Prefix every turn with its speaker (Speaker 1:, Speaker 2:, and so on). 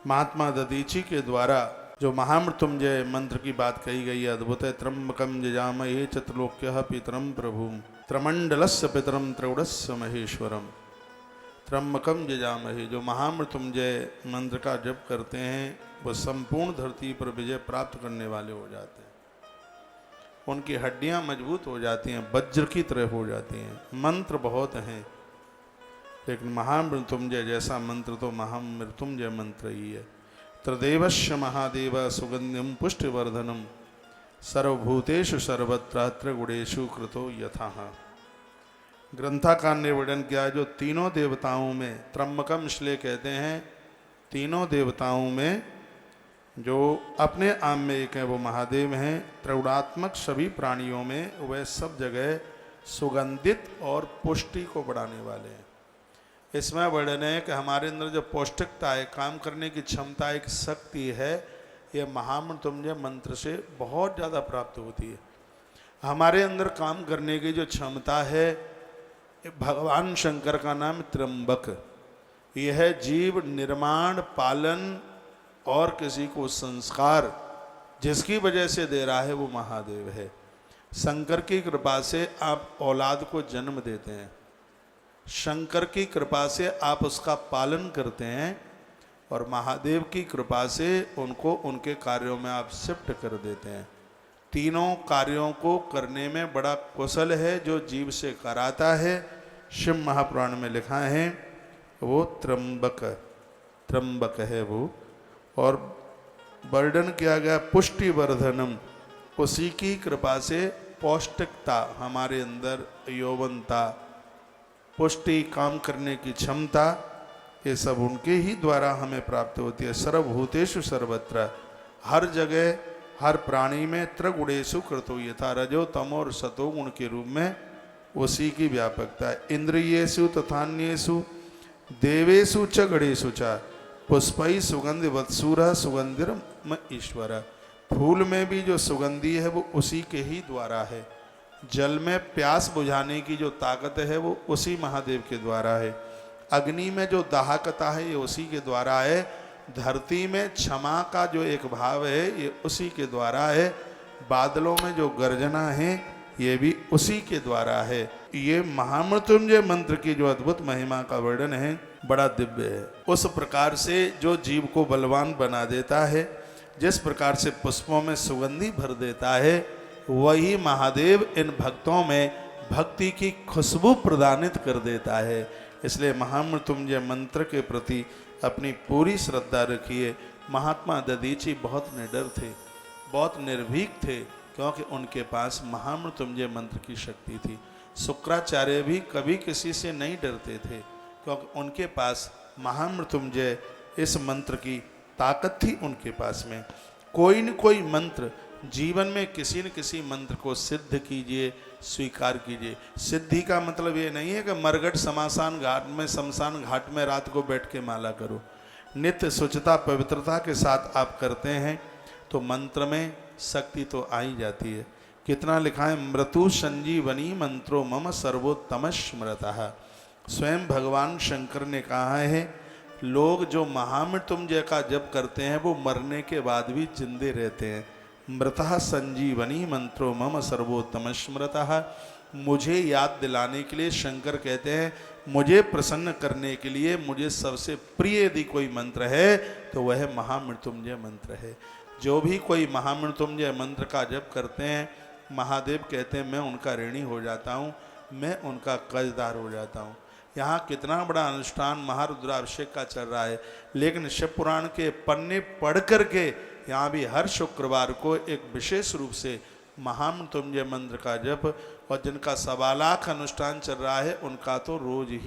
Speaker 1: महात्मा दधीची के द्वारा जो महामृत्युंजय मंत्र की बात कही गई है, अद्भुत है। त्र्यंबकम जजामहे चतुर्लोक्यः पितरम प्रभुम त्रमंडलस्य पितरम त्रौडस्य महेश्वरम। त्र्यंबकम जजामहे, जो महामृत्युंजय मंत्र का जप करते हैं वो संपूर्ण धरती पर विजय प्राप्त करने वाले हो जाते हैं। उनकी हड्डियां मजबूत हो जाती हैं, वज्र की तरह हो जाती हैं। मंत्र बहुत हैं, लेकिन महामृत्युंजय जैसा मंत्र तो महामृत्युंजय मंत्र ही है। त्रिदेवस्य महादेव सुगंधिम पुष्टिवर्धनम सर्वभूतेषु सर्वत्र त्रिगुणेषु कृतो यथाः। ग्रंथाकार ने वर्णन किया जो तीनों देवताओं में, त्र्यंबकम इसलिए कहते हैं, तीनों देवताओं में जो अपने आम में एक है वो महादेव हैं। त्रिगुणात्मक सभी प्राणियों में वह सब जगह सुगंधित और पुष्टि को बढ़ाने वाले हैं। इसमें वर्णन है कि हमारे अंदर जो पौष्टिकता है, काम करने की क्षमता, एक शक्ति है, ये महामृत्युंजय मंत्र से बहुत ज़्यादा प्राप्त होती है। हमारे अंदर काम करने की जो क्षमता है, भगवान शंकर का नाम त्र्यंबक, यह जीव निर्माण, पालन और किसी को संस्कार जिसकी वजह से दे रहा है वो महादेव है। शंकर की कृपा से आप औलाद को जन्म देते हैं, शंकर की कृपा से आप उसका पालन करते हैं, और महादेव की कृपा से उनको उनके कार्यों में आप शिफ्ट कर देते हैं। तीनों कार्यों को करने में बड़ा कुशल है जो जीव से कराता है। शिव महापुराण में लिखा है वो त्र्यंबक है वो। और वर्णन किया गया पुष्टिवर्धनम, उसी की कृपा से पौष्टिकता हमारे अंदर, यौवनता, पुष्टि, काम करने की क्षमता, ये सब उनके ही द्वारा हमें प्राप्त होती है। सर्वभूतेषु सर्वत्र, हर जगह हर प्राणी में त्रिगुणेषु कृतो यथा, रजो तमो और सतो गुण के रूप में उसी की व्यापकता है। इंद्रियेषु तथान्येषु देवेषु च गणेषु च पुष्पई सुगंधि वत्सूर सुगंधिर ईश्वर। फूल में भी जो सुगंधि है वो उसी के ही द्वारा है। जल में प्यास बुझाने की जो ताकत है वो उसी महादेव के द्वारा है। अग्नि में जो दाहकता है ये उसी के द्वारा है। धरती में क्षमा का जो एक भाव है ये उसी के द्वारा है। बादलों में जो गर्जना है ये भी उसी के द्वारा है। ये महामृत्युंजय मंत्र की जो अद्भुत महिमा का वर्णन है बड़ा दिव्य है। उस प्रकार से जो जीव को बलवान बना देता है, जिस प्रकार से पुष्पों में सुगंधि भर देता है, वही महादेव इन भक्तों में भक्ति की खुशबू प्रदानित कर देता है। इसलिए महामृत्युंजय मंत्र के प्रति अपनी पूरी श्रद्धा रखिए। महात्मा दधीची बहुत निडर थे, बहुत निर्भीक थे, क्योंकि उनके पास महामृत्युंजय मंत्र की शक्ति थी। शुक्राचार्य भी कभी किसी से नहीं डरते थे, क्योंकि उनके पास महामृत्युंजय इस मंत्र की ताकत थी उनके पास में। कोई न कोई मंत्र जीवन में, किसी न किसी मंत्र को सिद्ध कीजिए, स्वीकार कीजिए। सिद्धि का मतलब ये नहीं है कि मरघट शमशान घाट में, शमशान घाट में रात को बैठ के माला करो। नित्य शुचिता पवित्रता के साथ आप करते हैं तो मंत्र में शक्ति तो आ ही जाती है। कितना लिखा है, मृत्यु संजीवनी मंत्रो मम सर्वोत्तम स्मृतः। स्वयं भगवान शंकर ने कहा है लोग जो महामृत्युंजय का जप करते हैं वो मरने के बाद भी जिंदे रहते हैं। मृतः संजीवनी मंत्रो मम सर्वोत्तम स्मृतः। मुझे याद दिलाने के लिए शंकर कहते हैं, मुझे प्रसन्न करने के लिए मुझे सबसे प्रिय यदि कोई मंत्र है तो वह महामृत्युंजय मंत्र है। जो भी कोई महामृत्युंजय मंत्र का जप करते हैं, महादेव कहते हैं मैं उनका ऋणी हो जाता हूँ, मैं उनका कर्जदार हो जाता हूँ। यहाँ कितना बड़ा अनुष्ठान महारुद्राभिषेक का चल रहा है, लेकिन शिव पुराण के पन्ने पढ़ करके यहाँ भी हर शुक्रवार को एक विशेष रूप से महामृत्युंजय मंत्र का जप, और जिनका 1.25 लाख अनुष्ठान चल रहा है उनका तो रोज ही